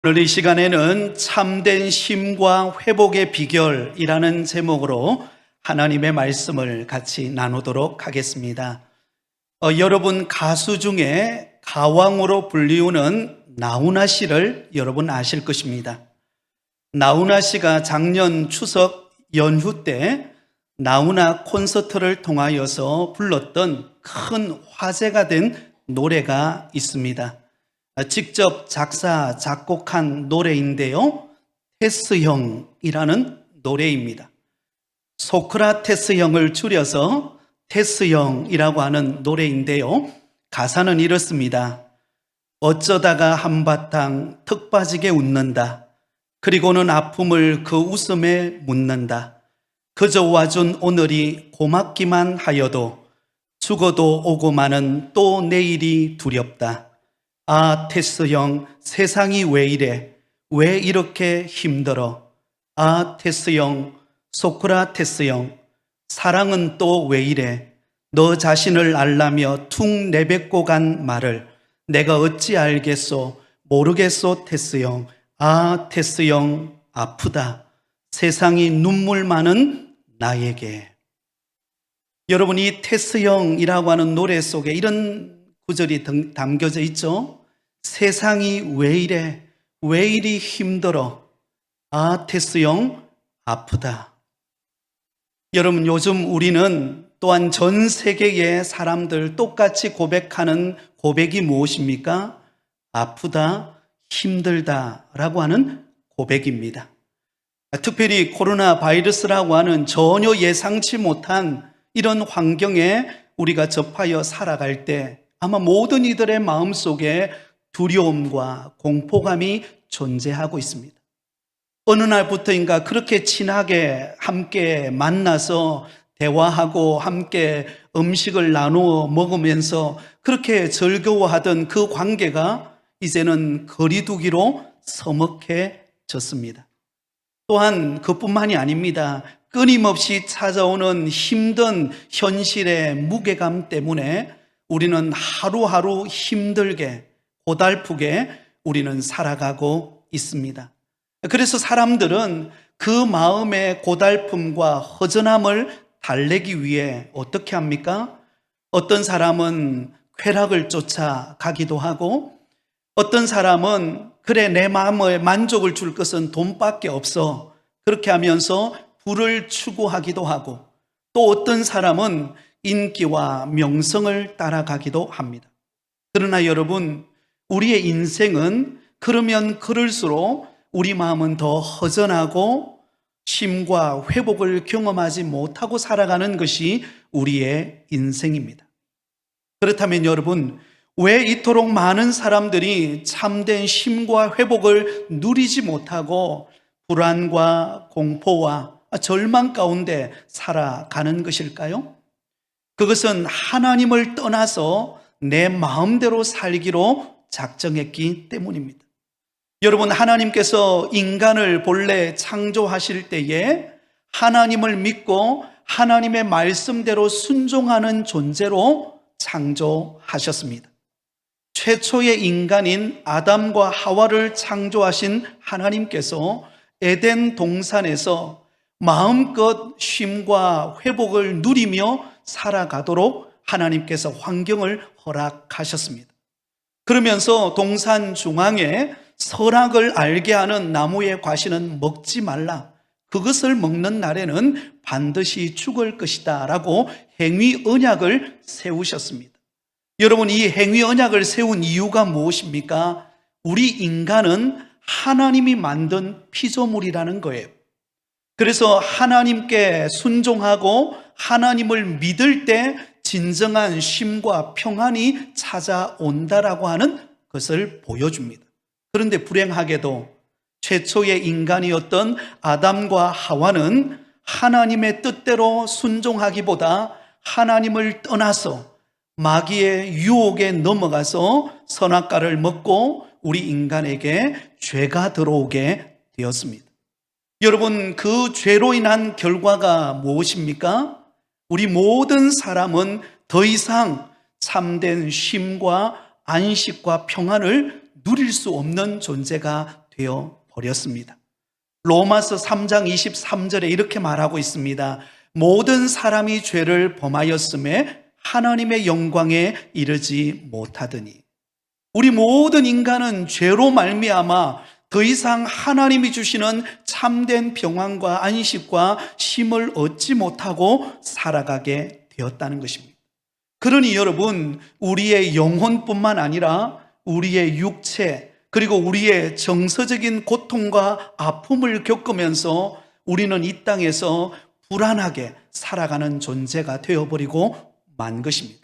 오늘 이 시간에는 참된 쉼과 회복의 비결이라는 제목으로 하나님의 말씀을 같이 나누도록 하겠습니다. 여러분 가수 중에 가왕으로 불리우는 나훈아 씨를 여러분 아실 것입니다. 나훈아 씨가 작년 추석 연휴 때 나훈아 콘서트를 통하여서 불렀던 큰 화제가 된 노래가 있습니다. 직접 작사, 작곡한 노래인데요. 테스형이라는 노래입니다. 소크라테스형을 줄여서 테스형이라고 하는 노래인데요. 가사는 이렇습니다. 어쩌다가 한바탕 턱 빠지게 웃는다. 그리고는 아픔을 그 웃음에 묻는다. 그저 와준 오늘이 고맙기만 하여도 죽어도 오고 마는 또 내일이 두렵다. 아, 테스 형, 세상이 왜 이래? 왜 이렇게 힘들어? 아, 테스 형, 소크라테스 형, 사랑은 또 왜 이래? 너 자신을 알라며 퉁 내뱉고 간 말을 내가 어찌 알겠소? 모르겠소, 테스 형. 아, 테스 형, 아프다. 세상이 눈물 많은 나에게. 여러분, 이 테스 형이라고 하는 노래 속에 이런 구절이 담겨져 있죠? 세상이 왜 이래? 왜 이리 힘들어? 아, 테스 형, 아프다. 여러분, 요즘 우리는 또한 전 세계의 사람들 똑같이 고백하는 고백이 무엇입니까? 아프다, 힘들다 라고 하는 고백입니다. 특별히 코로나 바이러스라고 하는 전혀 예상치 못한 이런 환경에 우리가 접하여 살아갈 때 아마 모든 이들의 마음속에 두려움과 공포감이 존재하고 있습니다. 어느 날부터인가 그렇게 친하게 함께 만나서 대화하고 함께 음식을 나누어 먹으면서 그렇게 즐거워하던 그 관계가 이제는 거리두기로 서먹해졌습니다. 또한 그뿐만이 아닙니다. 끊임없이 찾아오는 힘든 현실의 무게감 때문에 우리는 하루하루 힘들게 고달프게 우리는 살아가고 있습니다. 그래서 사람들은 그 마음의 고달픔과 허전함을 달래기 위해 어떻게 합니까? 어떤 사람은 쾌락을 쫓아가기도 하고 어떤 사람은 그래 내 마음에 만족을 줄 것은 돈밖에 없어 그렇게 하면서 부를 추구하기도 하고 또 어떤 사람은 인기와 명성을 따라가기도 합니다. 그러나 여러분, 우리의 인생은 그러면 그럴수록 우리 마음은 더 허전하고 쉼과 회복을 경험하지 못하고 살아가는 것이 우리의 인생입니다. 그렇다면 여러분, 왜 이토록 많은 사람들이 참된 쉼과 회복을 누리지 못하고 불안과 공포와 절망 가운데 살아가는 것일까요? 그것은 하나님을 떠나서 내 마음대로 살기로 작정했기 때문입니다. 여러분, 하나님께서 인간을 본래 창조하실 때에 하나님을 믿고 하나님의 말씀대로 순종하는 존재로 창조하셨습니다. 최초의 인간인 아담과 하와를 창조하신 하나님께서 에덴 동산에서 마음껏 쉼과 회복을 누리며 살아가도록 하나님께서 환경을 허락하셨습니다. 그러면서 동산 중앙에 선악을 알게 하는 나무의 과실은 먹지 말라. 그것을 먹는 날에는 반드시 죽을 것이다 라고 행위 언약을 세우셨습니다. 여러분, 이 행위 언약을 세운 이유가 무엇입니까? 우리 인간은 하나님이 만든 피조물이라는 거예요. 그래서 하나님께 순종하고 하나님을 믿을 때 진정한 쉼과 평안이 찾아온다라고 하는 것을 보여줍니다. 그런데 불행하게도 최초의 인간이었던 아담과 하와는 하나님의 뜻대로 순종하기보다 하나님을 떠나서 마귀의 유혹에 넘어가서 선악과를 먹고 우리 인간에게 죄가 들어오게 되었습니다. 여러분, 그 죄로 인한 결과가 무엇입니까? 우리 모든 사람은 더 이상 참된 쉼과 안식과 평안을 누릴 수 없는 존재가 되어 버렸습니다. 로마서 3장 23절에 이렇게 말하고 있습니다. 모든 사람이 죄를 범하였음에 하나님의 영광에 이르지 못하더니, 우리 모든 인간은 죄로 말미암아 더 이상 하나님이 주시는 참된 평안과 안식과 쉼을 얻지 못하고 살아가게 되었다는 것입니다. 그러니 여러분, 우리의 영혼뿐만 아니라 우리의 육체, 그리고 우리의 정서적인 고통과 아픔을 겪으면서 우리는 이 땅에서 불안하게 살아가는 존재가 되어버리고 만 것입니다.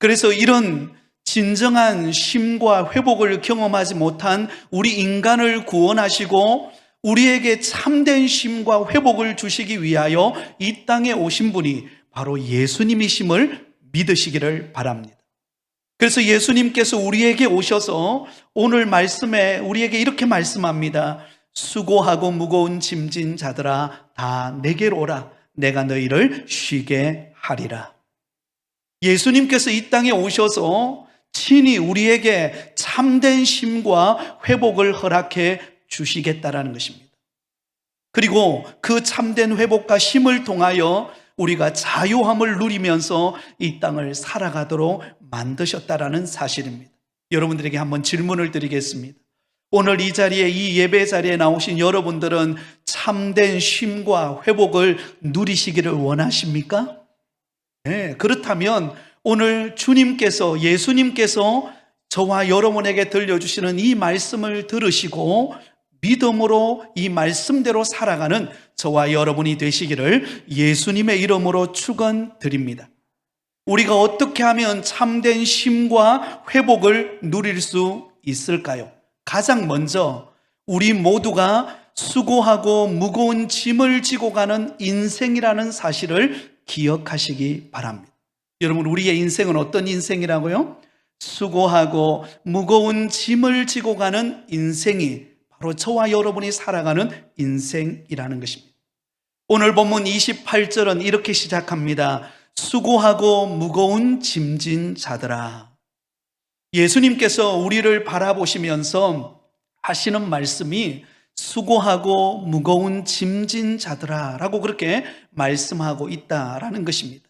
그래서 이런 진정한 쉼과 회복을 경험하지 못한 우리 인간을 구원하시고 우리에게 참된 쉼과 회복을 주시기 위하여 이 땅에 오신 분이 바로 예수님이심을 믿으시기를 바랍니다. 그래서 예수님께서 우리에게 오셔서 오늘 말씀에 우리에게 이렇게 말씀합니다. 수고하고 무거운 짐진 자들아 다 내게로 오라. 내가 너희를 쉬게 하리라. 예수님께서 이 땅에 오셔서 친히 우리에게 참된 쉼과 회복을 허락해 주시겠다라는 것입니다. 그리고 그 참된 회복과 쉼을 통하여 우리가 자유함을 누리면서 이 땅을 살아가도록 만드셨다라는 사실입니다. 여러분들에게 한번 질문을 드리겠습니다. 오늘 이 자리에, 이 예배 자리에 나오신 여러분들은 참된 쉼과 회복을 누리시기를 원하십니까? 네, 그렇다면 오늘 주님께서, 예수님께서 저와 여러분에게 들려주시는 이 말씀을 들으시고 믿음으로 이 말씀대로 살아가는 저와 여러분이 되시기를 예수님의 이름으로 축원드립니다. 우리가 어떻게 하면 참된 쉼과 회복을 누릴 수 있을까요? 가장 먼저 우리 모두가 수고하고 무거운 짐을 지고 가는 인생이라는 사실을 기억하시기 바랍니다. 여러분, 우리의 인생은 어떤 인생이라고요? 수고하고 무거운 짐을 지고 가는 인생이 바로 저와 여러분이 살아가는 인생이라는 것입니다. 오늘 본문 28절은 이렇게 시작합니다. 수고하고 무거운 짐진 자들아. 예수님께서 우리를 바라보시면서 하시는 말씀이 수고하고 무거운 짐진 자들아 라고 그렇게 말씀하고 있다라는 것입니다.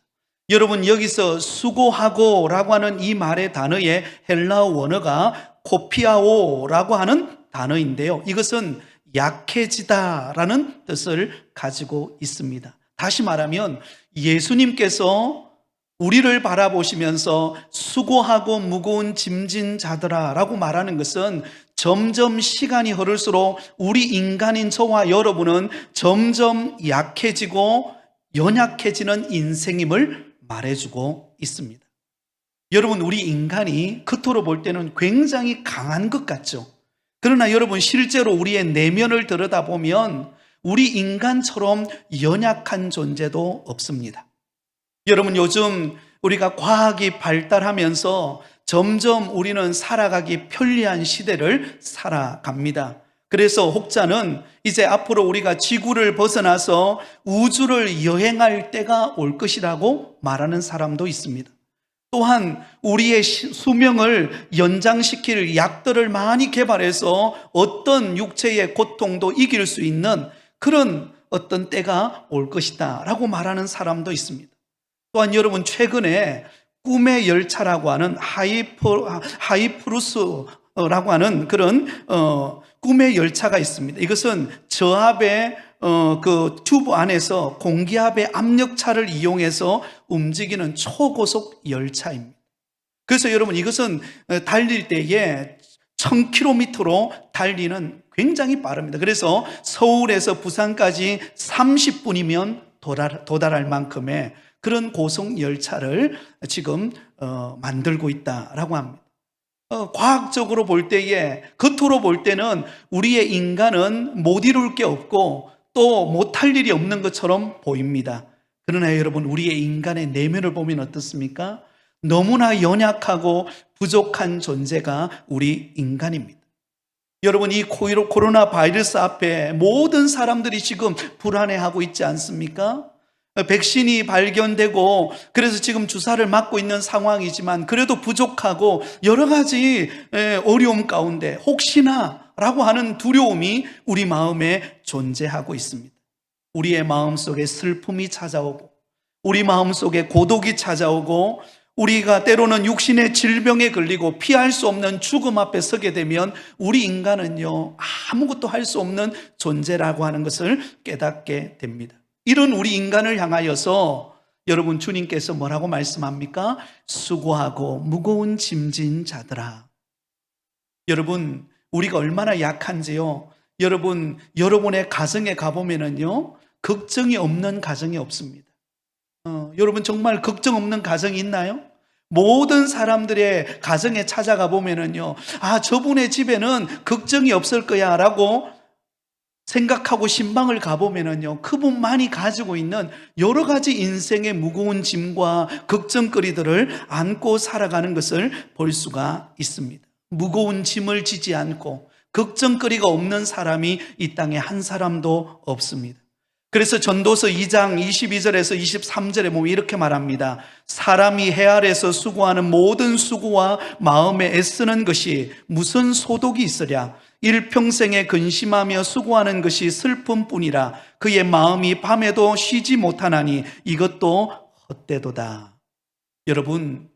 여러분, 여기서 수고하고 라고 하는 이 말의 단어의 헬라어 원어가 코피아오라고 하는 단어인데요, 이것은 약해지다라는 뜻을 가지고 있습니다. 다시 말하면 예수님께서 우리를 바라보시면서 수고하고 무거운 짐진 자들아 라고 말하는 것은 점점 시간이 흐를수록 우리 인간인 저와 여러분은 점점 약해지고 연약해지는 인생임을 말해주고 있습니다. 여러분, 우리 인간이 겉으로 볼 때는 굉장히 강한 것 같죠? 그러나 여러분, 실제로 우리의 내면을 들여다보면 우리 인간처럼 연약한 존재도 없습니다. 여러분, 요즘 우리가 과학이 발달하면서 점점 우리는 살아가기 편리한 시대를 살아갑니다. 그래서 혹자는 이제 앞으로 우리가 지구를 벗어나서 우주를 여행할 때가 올 것이라고 말하는 사람도 있습니다. 또한 우리의 수명을 연장시킬 약들을 많이 개발해서 어떤 육체의 고통도 이길 수 있는 그런 어떤 때가 올 것이다 라고 말하는 사람도 있습니다. 또한 여러분, 최근에 꿈의 열차라고 하는 하이프루스라고 하는 그런 꿈의 열차가 있습니다. 이것은 저압의 그 튜브 안에서 공기압의 압력차를 이용해서 움직이는 초고속 열차입니다. 그래서 여러분, 이것은 달릴 때에 1000km로 달리는 굉장히 빠릅니다. 그래서 서울에서 부산까지 30분이면 도달할 만큼의 그런 고속 열차를 지금 만들고 있다라고 합니다. 과학적으로 볼 때에, 겉으로 볼 때는 우리의 인간은 못 이룰 게 없고 또 못할 일이 없는 것처럼 보입니다. 그러나 여러분, 우리의 인간의 내면을 보면 어떻습니까? 너무나 연약하고 부족한 존재가 우리 인간입니다. 여러분, 이 코로나 바이러스 앞에 모든 사람들이 지금 불안해하고 있지 않습니까? 백신이 발견되고 그래서 지금 주사를 맞고 있는 상황이지만 그래도 부족하고 여러 가지 어려움 가운데 혹시나 라고 하는 두려움이 우리 마음에 존재하고 있습니다. 우리의 마음속에 슬픔이 찾아오고, 우리 마음속에 고독이 찾아오고, 우리가 때로는 육신의 질병에 걸리고 피할 수 없는 죽음 앞에 서게 되면 우리 인간은요, 아무것도 할 수 없는 존재라고 하는 것을 깨닫게 됩니다. 이런 우리 인간을 향하여서 여러분, 주님께서 뭐라고 말씀합니까? 수고하고 무거운 짐진 자들아. 여러분, 우리가 얼마나 약한지요. 여러분, 여러분의 가정에 가보면은요, 걱정이 없는 가정이 없습니다. 여러분, 정말 걱정 없는 가정이 있나요? 모든 사람들의 가정에 찾아가 보면은요, 저분의 집에는 걱정이 없을 거야 라고 생각하고 신방을 가보면은요, 그분만이 가지고 있는 여러 가지 인생의 무거운 짐과 걱정거리들을 안고 살아가는 것을 볼 수가 있습니다. 무거운 짐을 지지 않고 걱정거리가 없는 사람이 이 땅에 한 사람도 없습니다. 그래서 전도서 2장 22절에서 23절에 보면 이렇게 말합니다. 사람이 해 아래서 수고하는 모든 수고와 마음에 애쓰는 것이 무슨 소독이 있으랴. 일평생에 근심하며 수고하는 것이 슬픔뿐이라. 그의 마음이 밤에도 쉬지 못하나니 이것도 헛되도다. 여러분,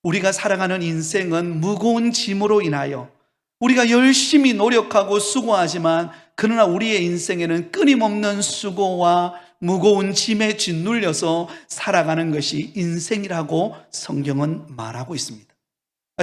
우리가 살아가는 인생은 무거운 짐으로 인하여 우리가 열심히 노력하고 수고하지만 그러나 우리의 인생에는 끊임없는 수고와 무거운 짐에 짓눌려서 살아가는 것이 인생이라고 성경은 말하고 있습니다.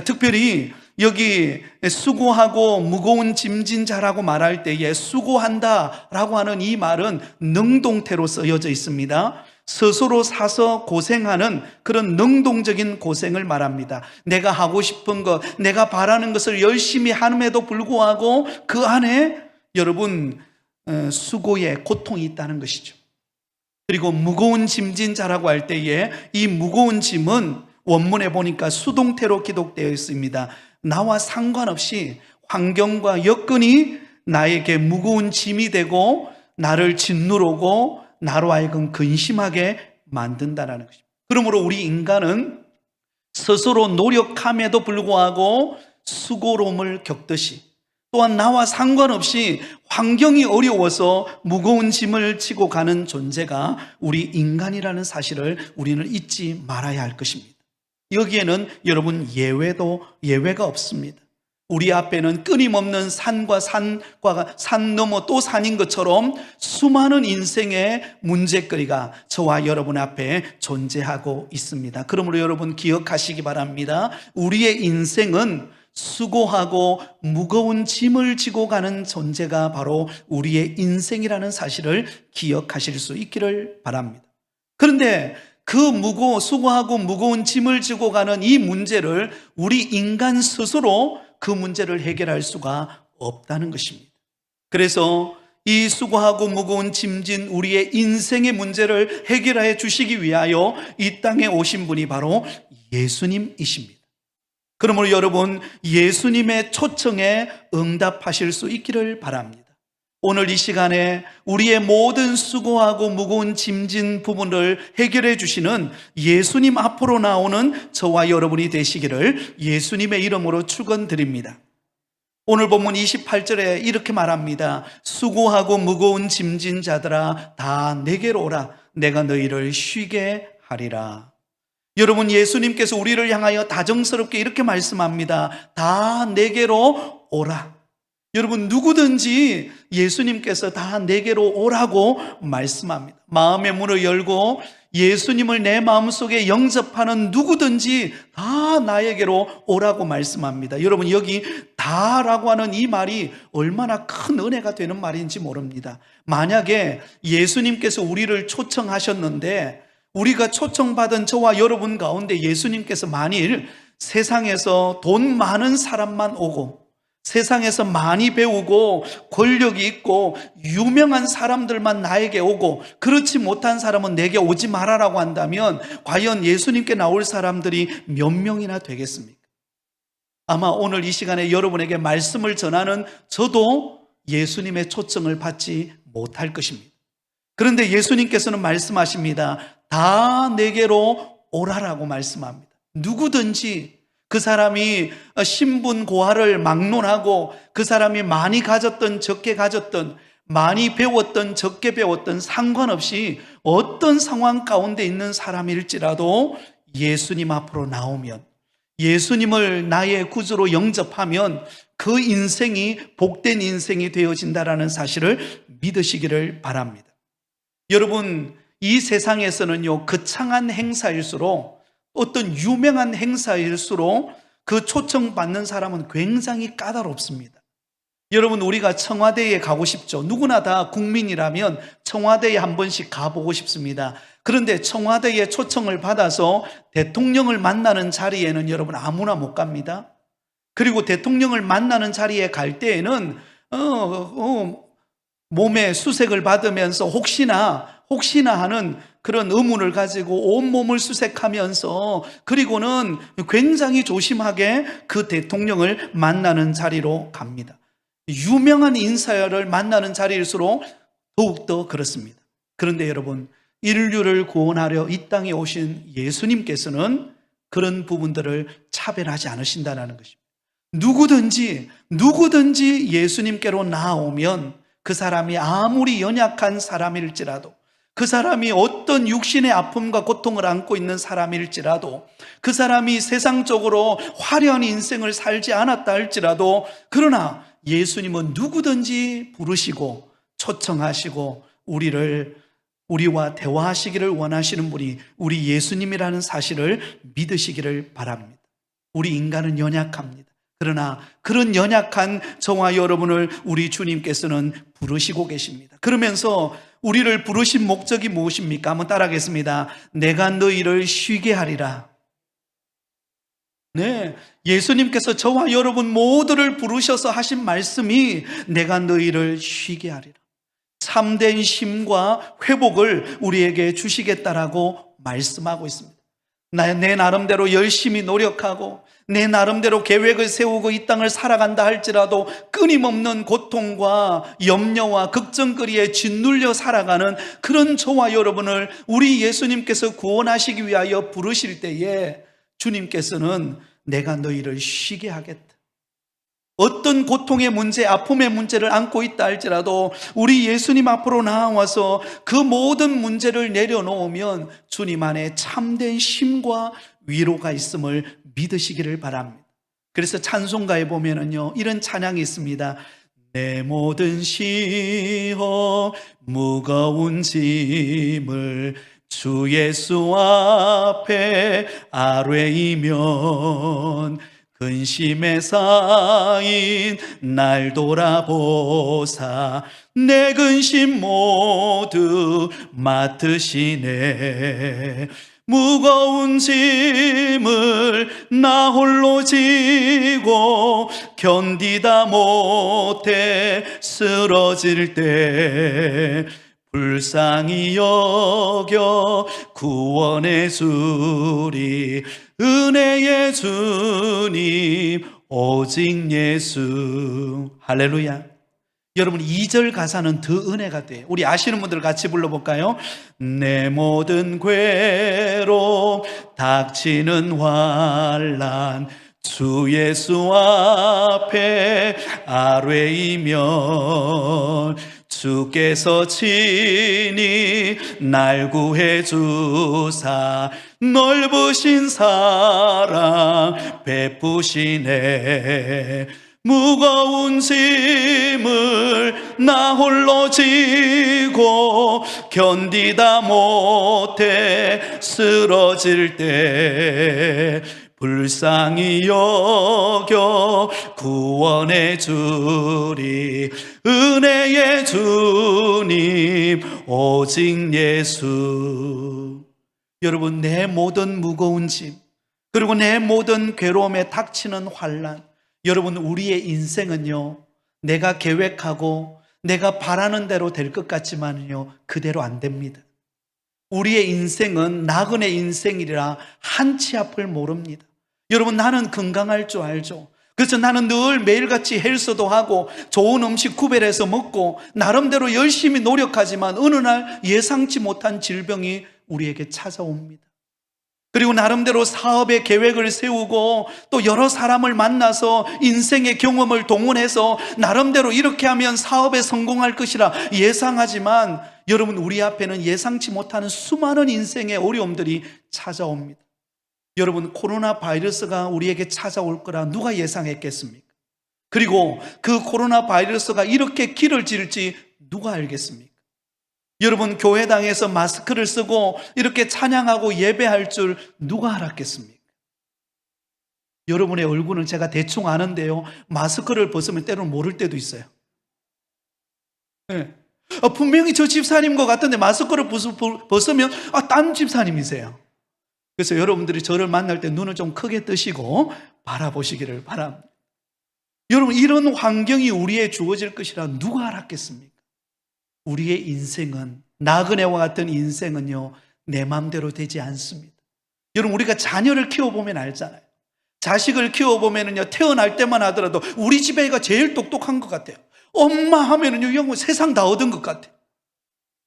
특별히 여기 수고하고 무거운 짐진 자라고 말할 때에 수고한다라고 하는 이 말은 능동태로 쓰여져 있습니다. 스스로 사서 고생하는 그런 능동적인 고생을 말합니다. 내가 하고 싶은 것, 내가 바라는 것을 열심히 함에도 불구하고 그 안에 여러분 수고의 고통이 있다는 것이죠. 그리고 무거운 짐진 자라고 할 때에 이 무거운 짐은 원문에 보니까 수동태로 기록되어 있습니다. 나와 상관없이 환경과 여건이 나에게 무거운 짐이 되고 나를 짓누르고 나로 하여금 근심하게 만든다는 것입니다. 그러므로 우리 인간은 스스로 노력함에도 불구하고 수고로움을 겪듯이 또한 나와 상관없이 환경이 어려워서 무거운 짐을 지고 가는 존재가 우리 인간이라는 사실을 우리는 잊지 말아야 할 것입니다. 여기에는 여러분 예외가 없습니다. 우리 앞에는 끊임없는 산과 산 넘어 또 산인 것처럼 수많은 인생의 문제거리가 저와 여러분 앞에 존재하고 있습니다. 그러므로 여러분 기억하시기 바랍니다. 우리의 인생은 수고하고 무거운 짐을 지고 가는 존재가 바로 우리의 인생이라는 사실을 기억하실 수 있기를 바랍니다. 그런데 그 수고하고 무거운 짐을 지고 가는 이 문제를 우리 인간 스스로 그 문제를 해결할 수가 없다는 것입니다. 그래서 이 수고하고 무거운 짐진 우리의 인생의 문제를 해결해 주시기 위하여 이 땅에 오신 분이 바로 예수님이십니다. 그러므로 여러분 예수님의 초청에 응답하실 수 있기를 바랍니다. 오늘 이 시간에 우리의 모든 수고하고 무거운 짐진 부분을 해결해 주시는 예수님 앞으로 나오는 저와 여러분이 되시기를 예수님의 이름으로 축원드립니다. 오늘 본문 28절에 이렇게 말합니다. 수고하고 무거운 짐진 자들아 다 내게로 오라. 내가 너희를 쉬게 하리라. 여러분 예수님께서 우리를 향하여 다정스럽게 이렇게 말씀합니다. 다 내게로 오라. 여러분 누구든지 예수님께서 다 내게로 오라고 말씀합니다. 마음의 문을 열고 예수님을 내 마음속에 영접하는 누구든지 다 나에게로 오라고 말씀합니다. 여러분 여기 다라고 하는 이 말이 얼마나 큰 은혜가 되는 말인지 모릅니다. 만약에 예수님께서 우리를 초청하셨는데 우리가 초청받은 저와 여러분 가운데 예수님께서 만일 세상에서 돈 많은 사람만 오고 세상에서 많이 배우고 권력이 있고 유명한 사람들만 나에게 오고 그렇지 못한 사람은 내게 오지 말아라고 한다면 과연 예수님께 나올 사람들이 몇 명이나 되겠습니까? 아마 오늘 이 시간에 여러분에게 말씀을 전하는 저도 예수님의 초청을 받지 못할 것입니다. 그런데 예수님께서는 말씀하십니다. 다 내게로 오라라고 말씀합니다. 누구든지 그 사람이 신분 고하를 막론하고 그 사람이 많이 가졌던 적게 가졌던 많이 배웠던 적게 배웠던 상관없이 어떤 상황 가운데 있는 사람일지라도 예수님 앞으로 나오면, 예수님을 나의 구주로 영접하면 그 인생이 복된 인생이 되어진다라는 사실을 믿으시기를 바랍니다. 여러분, 이 세상에서는요, 거창한 행사일수록, 어떤 유명한 행사일수록 그 초청받는 사람은 굉장히 까다롭습니다. 여러분, 우리가 청와대에 가고 싶죠. 누구나 다 국민이라면 청와대에 한 번씩 가보고 싶습니다. 그런데 청와대에 초청을 받아서 대통령을 만나는 자리에는 여러분 아무나 못 갑니다. 그리고 대통령을 만나는 자리에 갈 때에는 몸에 수색을 받으면서 혹시나 하는 그런 의문을 가지고 온몸을 수색하면서, 그리고는 굉장히 조심하게 그 대통령을 만나는 자리로 갑니다. 유명한 인사를 만나는 자리일수록 더욱더 그렇습니다. 그런데 여러분, 인류를 구원하려 이 땅에 오신 예수님께서는 그런 부분들을 차별하지 않으신다는 것입니다. 누구든지 예수님께로 나아오면 그 사람이 아무리 연약한 사람일지라도, 그 사람이 어떤 육신의 아픔과 고통을 안고 있는 사람일지라도, 그 사람이 세상적으로 화려한 인생을 살지 않았다 할지라도, 그러나 예수님은 누구든지 부르시고 초청하시고 우리와 대화하시기를 원하시는 분이 우리 예수님이라는 사실을 믿으시기를 바랍니다. 우리 인간은 연약합니다. 그러나 그런 연약한 저와 여러분을 우리 주님께서는 부르시고 계십니다. 그러면서 우리를 부르신 목적이 무엇입니까? 한번 따라하겠습니다. 내가 너희를 쉬게 하리라. 네, 예수님께서 저와 여러분 모두를 부르셔서 하신 말씀이 내가 너희를 쉬게 하리라. 참된 쉼과 회복을 우리에게 주시겠다라고 말씀하고 있습니다. 내 나름대로 열심히 노력하고 내 나름대로 계획을 세우고 이 땅을 살아간다 할지라도 끊임없는 고통과 염려와 걱정거리에 짓눌려 살아가는 그런 저와 여러분을 우리 예수님께서 구원하시기 위하여 부르실 때에 주님께서는 내가 너희를 쉬게 하겠다. 어떤 고통의 문제, 아픔의 문제를 안고 있다 할지라도 우리 예수님 앞으로 나와서 그 모든 문제를 내려놓으면 주님 안에 참된 쉼과 위로가 있음을 믿으시기를 바랍니다. 그래서 찬송가에 보면은요, 이런 찬양이 있습니다. 내 모든 시험 무거운 짐을 주 예수 앞에 아뢰이면 근심에 쌓인 날 돌아보사 내 근심 모두 맡으시네. 무거운 짐을 나 홀로 지고 견디다 못해 쓰러질 때 불쌍히 여겨 구원해 주리. 은혜의 주님 오직 예수. 할렐루야. 여러분, 2절 가사는 더 은혜가 돼요. 우리 아시는 분들 같이 불러볼까요? 내 모든 괴로움 닥치는 환난 주 예수 앞에 아뢰이면 주께서 친히 날 구해 주사 넓으신 사랑 베푸시네. 무거운 짐을 나 홀로 지고 견디다 못해 쓰러질 때 불쌍히 여겨 구원해 주리. 은혜의 주님 오직 예수. 여러분, 내 모든 무거운 짐, 그리고 내 모든 괴로움에 닥치는 환난, 여러분, 우리의 인생은요, 내가 계획하고 내가 바라는 대로 될 것 같지만요, 그대로 안 됩니다. 우리의 인생은 나그네 인생이라 한치 앞을 모릅니다. 여러분, 나는 건강할 줄 알죠. 그래서 나는 늘 매일같이 헬스도 하고 좋은 음식 구별해서 먹고 나름대로 열심히 노력하지만 어느 날 예상치 못한 질병이 우리에게 찾아옵니다. 그리고 나름대로 사업의 계획을 세우고 또 여러 사람을 만나서 인생의 경험을 동원해서 나름대로 이렇게 하면 사업에 성공할 것이라 예상하지만 여러분, 우리 앞에는 예상치 못하는 수많은 인생의 어려움들이 찾아옵니다. 여러분, 코로나 바이러스가 우리에게 찾아올 거라 누가 예상했겠습니까? 그리고 그 코로나 바이러스가 이렇게 길을 지을지 누가 알겠습니까? 여러분, 교회당에서 마스크를 쓰고 이렇게 찬양하고 예배할 줄 누가 알았겠습니까? 여러분의 얼굴은 제가 대충 아는데요, 마스크를 벗으면 때로는 모를 때도 있어요. 네. 분명히 저 집사님 것 같은데 마스크를 벗으면 딴 집사님이세요. 그래서 여러분들이 저를 만날 때 눈을 좀 크게 뜨시고 바라보시기를 바랍니다. 여러분, 이런 환경이 우리에 주어질 것이라 누가 알았겠습니까? 우리의 인생은, 나그네와 같은 인생은요, 내 마음대로 되지 않습니다. 여러분, 우리가 자녀를 키워보면 알잖아요. 자식을 키워보면요, 태어날 때만 하더라도 우리 집 애가 제일 똑똑한 것 같아요. 엄마 하면은요, 영어 세상 다 얻은 것 같아요.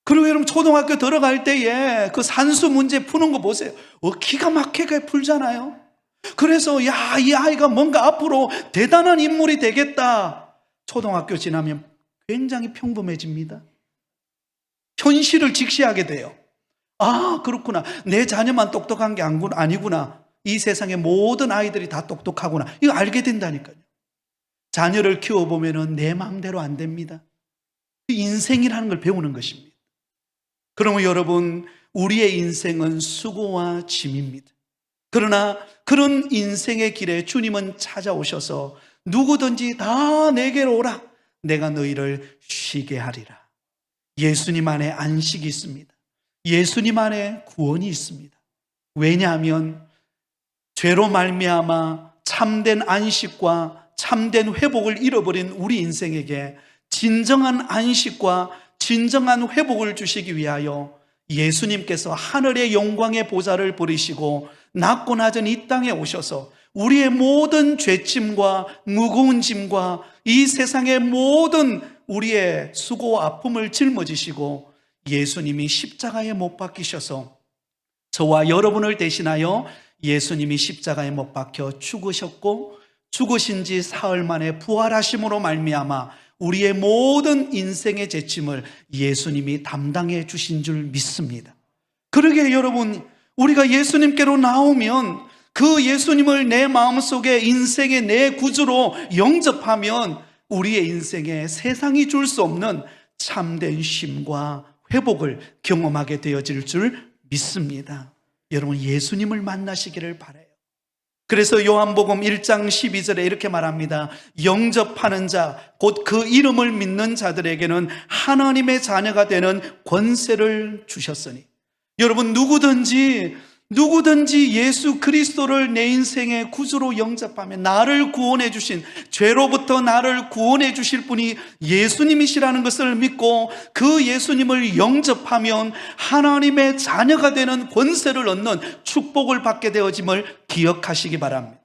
그리고 여러분, 초등학교 들어갈 때에 그 산수 문제 푸는 거 보세요. 기가 막히게 풀잖아요. 그래서 이 아이가 뭔가 앞으로 대단한 인물이 되겠다. 초등학교 지나면 굉장히 평범해집니다. 현실을 직시하게 돼요. 그렇구나. 내 자녀만 똑똑한 게 아니구나. 이 세상의 모든 아이들이 다 똑똑하구나. 이거 알게 된다니까요. 자녀를 키워보면 내 마음대로 안 됩니다. 인생이라는 걸 배우는 것입니다. 그러면 여러분, 우리의 인생은 수고와 짐입니다. 그러나 그런 인생의 길에 주님은 찾아오셔서 누구든지 다 내게로 오라. 내가 너희를 쉬게 하리라. 예수님 안에 안식이 있습니다. 예수님 안에 구원이 있습니다. 왜냐하면 죄로 말미암아 참된 안식과 참된 회복을 잃어버린 우리 인생에게 진정한 안식과 진정한 회복을 주시기 위하여 예수님께서 하늘의 영광의 보좌를 버리시고 낮고 낮은 이 땅에 오셔서 우리의 모든 죄짐과 무거운 짐과 이 세상의 모든 우리의 수고와 아픔을 짊어지시고 예수님이 십자가에 못 박히셔서 저와 여러분을 대신하여 예수님이 십자가에 못 박혀 죽으셨고, 죽으신 지 사흘 만에 부활하심으로 말미암아 우리의 모든 인생의 죄짐을 예수님이 담당해 주신 줄 믿습니다. 그러게 여러분, 우리가 예수님께로 나오면 그 예수님을 내 마음속에 인생의 내 구주로 영접하면 우리의 인생에 세상이 줄 수 없는 참된 쉼과 회복을 경험하게 되어질 줄 믿습니다. 여러분, 예수님을 만나시기를 바라요. 그래서 요한복음 1장 12절에 이렇게 말합니다. 영접하는 자, 곧 그 이름을 믿는 자들에게는 하나님의 자녀가 되는 권세를 주셨으니. 여러분, 누구든지 예수 그리스도를 내 인생의 구주로 영접하면 나를 구원해 주신, 죄로부터 나를 구원해 주실 분이 예수님이시라는 것을 믿고 그 예수님을 영접하면 하나님의 자녀가 되는 권세를 얻는 축복을 받게 되어짐을 기억하시기 바랍니다.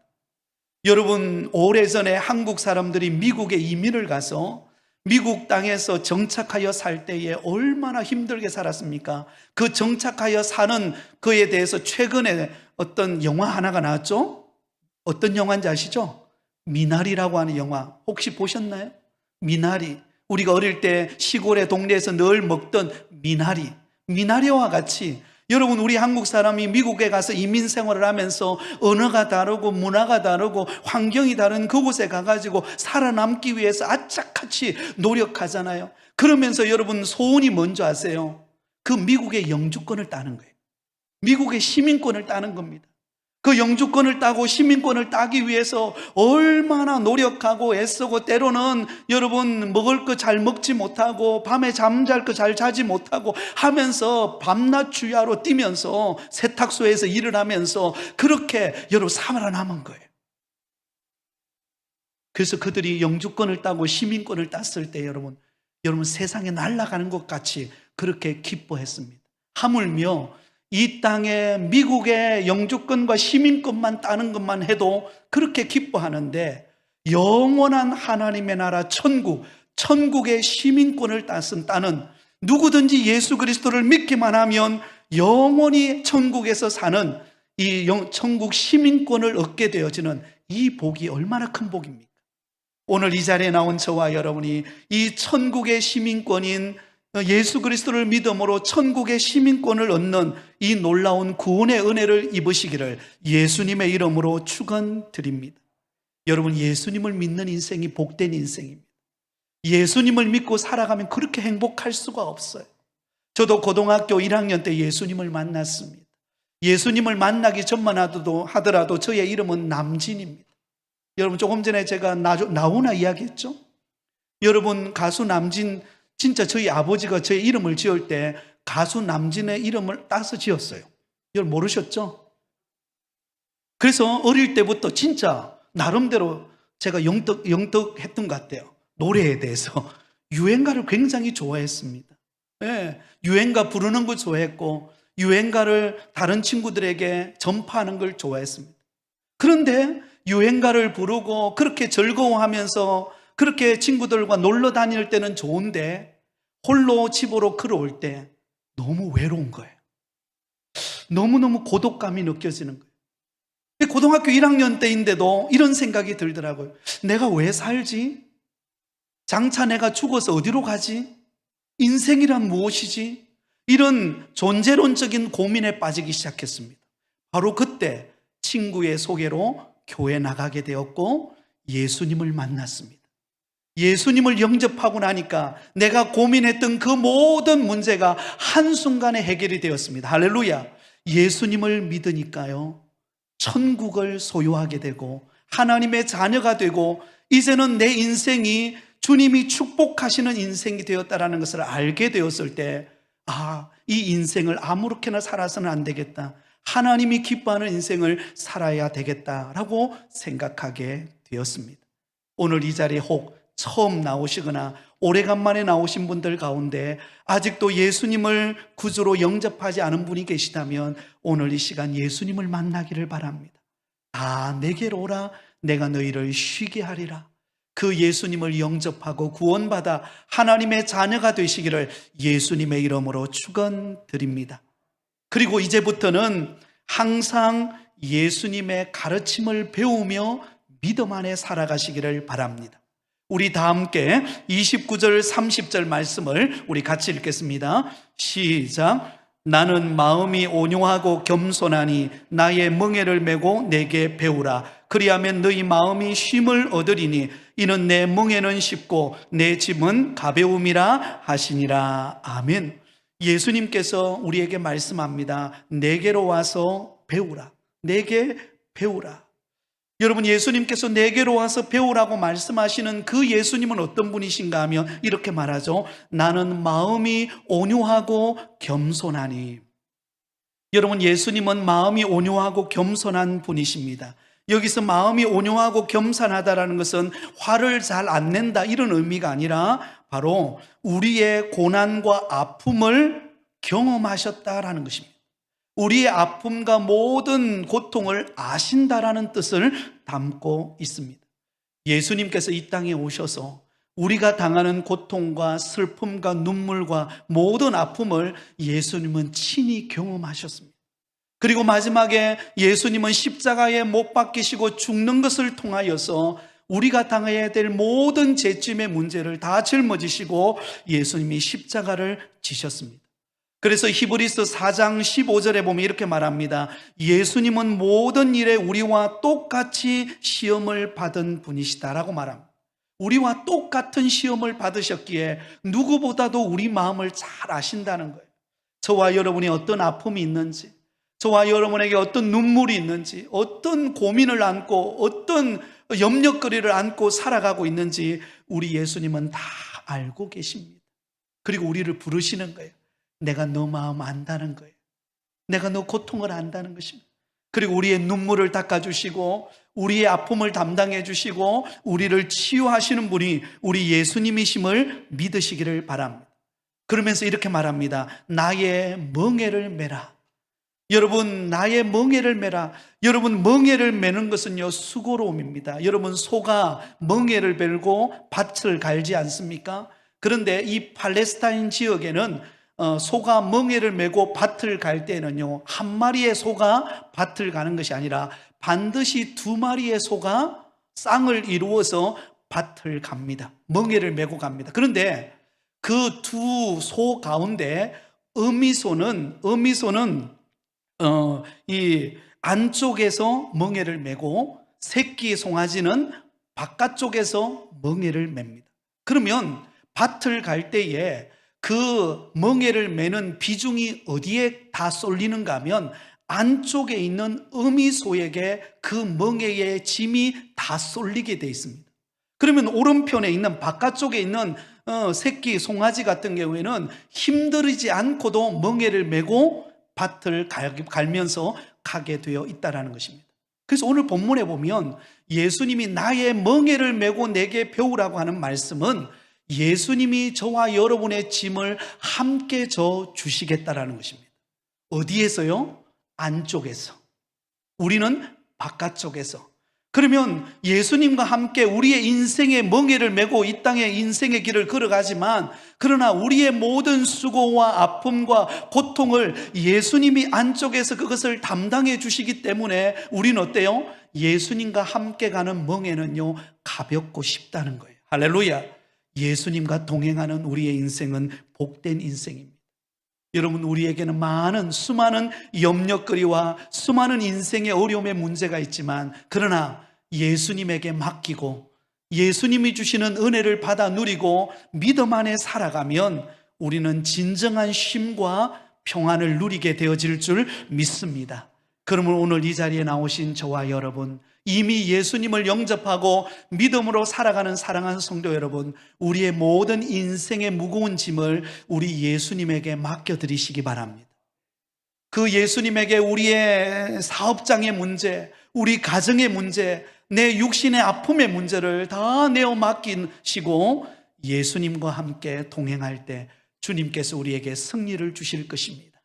여러분, 오래전에 한국 사람들이 미국에 이민을 가서 미국 땅에서 정착하여 살 때에 얼마나 힘들게 살았습니까? 그 정착하여 사는 그에 대해서 최근에 어떤 영화 하나가 나왔죠? 어떤 영화인지 아시죠? 미나리라고 하는 영화 혹시 보셨나요? 미나리, 우리가 어릴 때 시골의 동네에서 늘 먹던 미나리와 같이 여러분, 우리 한국 사람이 미국에 가서 이민 생활을 하면서 언어가 다르고 문화가 다르고 환경이 다른 그곳에 가가지고 살아남기 위해서 악착같이 노력하잖아요. 그러면서 여러분, 소원이 뭔지 아세요? 그 미국의 영주권을 따는 거예요. 미국의 시민권을 따는 겁니다. 그 영주권을 따고 시민권을 따기 위해서 얼마나 노력하고 애쓰고, 때로는 여러분 먹을 거 잘 먹지 못하고 밤에 잠잘 거 잘 자지 못하고 하면서 밤낮 주야로 뛰면서 세탁소에서 일을 하면서 그렇게 여러분 살아남은 거예요. 그래서 그들이 영주권을 따고 시민권을 땄을 때 여러분 세상에 날아가는 것 같이 그렇게 기뻐했습니다. 하물며 이 땅에 미국의 영주권과 시민권만 따는 것만 해도 그렇게 기뻐하는데, 영원한 하나님의 나라 천국의 시민권을 따는, 누구든지 예수 그리스도를 믿기만 하면 영원히 천국에서 사는 천국 시민권을 얻게 되어지는 이 복이 얼마나 큰 복입니까? 오늘 이 자리에 나온 저와 여러분이 이 천국의 시민권인 예수 그리스도를 믿음으로 천국의 시민권을 얻는 이 놀라운 구원의 은혜를 입으시기를 예수님의 이름으로 축원드립니다. 여러분, 예수님을 믿는 인생이 복된 인생입니다. 예수님을 믿고 살아가면 그렇게 행복할 수가 없어요. 저도 고등학교 1학년 때 예수님을 만났습니다. 예수님을 만나기 전만 하더라도 저의 이름은 남진입니다. 여러분, 조금 전에 제가 나훈아 이야기했죠? 여러분, 가수 남진, 진짜 저희 아버지가 제 이름을 지을 때 가수 남진의 이름을 따서 지었어요. 여러분 모르셨죠? 그래서 어릴 때부터 진짜 나름대로 제가 영덕했던 것 같아요. 노래에 대해서. 유행가를 굉장히 좋아했습니다. 네, 유행가 부르는 걸 좋아했고 유행가를 다른 친구들에게 전파하는 걸 좋아했습니다. 그런데 유행가를 부르고 그렇게 즐거워하면서 그렇게 친구들과 놀러 다닐 때는 좋은데 홀로 집으로 걸어올 때 너무 외로운 거예요. 너무너무 고독감이 느껴지는 거예요. 고등학교 1학년 때인데도 이런 생각이 들더라고요. 내가 왜 살지? 장차 내가 죽어서 어디로 가지? 인생이란 무엇이지? 이런 존재론적인 고민에 빠지기 시작했습니다. 바로 그때 친구의 소개로 교회 나가게 되었고 예수님을 만났습니다. 예수님을 영접하고 나니까 내가 고민했던 그 모든 문제가 한순간에 해결이 되었습니다. 할렐루야. 예수님을 믿으니까요, 천국을 소유하게 되고 하나님의 자녀가 되고 이제는 내 인생이 주님이 축복하시는 인생이 되었다는 것을 알게 되었을 때, 이 인생을 아무렇게나 살아서는 안 되겠다. 하나님이 기뻐하는 인생을 살아야 되겠다라고 생각하게 되었습니다. 오늘 이 자리에 혹 처음 나오시거나 오래간만에 나오신 분들 가운데 아직도 예수님을 구주로 영접하지 않은 분이 계시다면 오늘 이 시간 예수님을 만나기를 바랍니다. 내게로 오라, 내가 너희를 쉬게 하리라. 그 예수님을 영접하고 구원받아 하나님의 자녀가 되시기를 예수님의 이름으로 축원드립니다. 그리고 이제부터는 항상 예수님의 가르침을 배우며 믿음 안에 살아가시기를 바랍니다. 우리 다 함께 29절 30절 말씀을 우리 같이 읽겠습니다. 시작. 나는 마음이 온유하고 겸손하니 나의 멍에를 메고 내게 배우라. 그리하면 너희 마음이 쉼을 얻으리니 이는 내 멍에는 쉽고 내 짐은 가벼움이라 하시니라. 아멘. 예수님께서 우리에게 말씀합니다. 내게로 와서 배우라. 내게 배우라. 여러분, 예수님께서 내게로 와서 배우라고 말씀하시는 그 예수님은 어떤 분이신가 하면 이렇게 말하죠. 나는 마음이 온유하고 겸손하니. 여러분, 예수님은 마음이 온유하고 겸손한 분이십니다. 여기서 마음이 온유하고 겸손하다라는 것은 화를 잘 안 낸다 이런 의미가 아니라 바로 우리의 고난과 아픔을 경험하셨다라는 것입니다. 우리의 아픔과 모든 고통을 아신다라는 뜻을 담고 있습니다. 예수님께서 이 땅에 오셔서 우리가 당하는 고통과 슬픔과 눈물과 모든 아픔을 예수님은 친히 경험하셨습니다. 그리고 마지막에 예수님은 십자가에 못 박히시고 죽는 것을 통하여서 우리가 당해야 될 모든 죄짐의 문제를 다 짊어지시고 예수님이 십자가를 지셨습니다. 그래서 히브리서 4장 15절에 보면 이렇게 말합니다. 예수님은 모든 일에 우리와 똑같이 시험을 받은 분이시다라고 말합니다. 우리와 똑같은 시험을 받으셨기에 누구보다도 우리 마음을 잘 아신다는 거예요. 저와 여러분이 어떤 아픔이 있는지, 저와 여러분에게 어떤 눈물이 있는지, 어떤 고민을 안고 어떤 염려거리를 안고 살아가고 있는지 우리 예수님은 다 알고 계십니다. 그리고 우리를 부르시는 거예요. 내가 너 마음 안다는 거예요. 내가 너 고통을 안다는 것입니다. 그리고 우리의 눈물을 닦아주시고 우리의 아픔을 담당해 주시고 우리를 치유하시는 분이 우리 예수님이심을 믿으시기를 바랍니다. 그러면서 이렇게 말합니다. 나의 멍에를 메라. 여러분, 나의 멍에를 메라. 여러분, 멍에를 메는 것은요, 수고로움입니다. 여러분, 소가 멍에를 메고 밭을 갈지 않습니까? 그런데 이 팔레스타인 지역에는 소가 멍에를 메고 밭을 갈 때는요, 한 마리의 소가 밭을 가는 것이 아니라 반드시 두 마리의 소가 쌍을 이루어서 밭을 갑니다. 멍에를 메고 갑니다. 그런데 그 두 소 가운데 어미소는 이 안쪽에서 멍에를 메고 새끼 송아지는 바깥쪽에서 멍에를 맵니다. 그러면 밭을 갈 때에 그 멍에를 매는 비중이 어디에 다 쏠리는가 하면 안쪽에 있는 어미소에게 그 멍에의 짐이 다 쏠리게 되어 있습니다. 그러면 오른편에 있는 바깥쪽에 있는 새끼 송아지 같은 경우에는 힘들이지 않고도 멍에를 메고 밭을 갈면서 가게 되어 있다는 것입니다. 그래서 오늘 본문에 보면 예수님이 나의 멍에를 메고 내게 배우라고 하는 말씀은 예수님이 저와 여러분의 짐을 함께 져 주시겠다라는 것입니다. 어디에서요? 안쪽에서. 우리는 바깥쪽에서. 그러면 예수님과 함께 우리의 인생의 멍에를 메고 이 땅의 인생의 길을 걸어가지만, 그러나 우리의 모든 수고와 아픔과 고통을 예수님이 안쪽에서 그것을 담당해 주시기 때문에 우리는 어때요? 예수님과 함께 가는 멍에는요, 가볍고 쉽다는 거예요. 할렐루야. 예수님과 동행하는 우리의 인생은 복된 인생입니다. 여러분, 우리에게는 수많은 염려거리와 수많은 인생의 어려움의 문제가 있지만, 그러나 예수님에게 맡기고 예수님이 주시는 은혜를 받아 누리고 믿음 안에 살아가면 우리는 진정한 쉼과 평안을 누리게 되어질 줄 믿습니다. 그러면 오늘 이 자리에 나오신 저와 여러분, 이미 예수님을 영접하고 믿음으로 살아가는 사랑하는 성도 여러분, 우리의 모든 인생의 무거운 짐을 우리 예수님에게 맡겨드리시기 바랍니다. 그 예수님에게 우리의 사업장의 문제, 우리 가정의 문제, 내 육신의 아픔의 문제를 다 내어 맡기시고 예수님과 함께 동행할 때 주님께서 우리에게 승리를 주실 것입니다.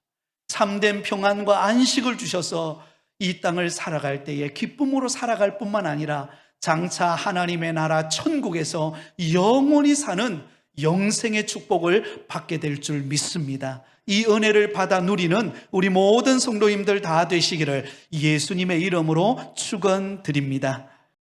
참된 평안과 안식을 주셔서 이 땅을 살아갈 때에 기쁨으로 살아갈 뿐만 아니라 장차 하나님의 나라 천국에서 영원히 사는 영생의 축복을 받게 될 줄 믿습니다. 이 은혜를 받아 누리는 우리 모든 성도님들 다 되시기를 예수님의 이름으로 축원드립니다.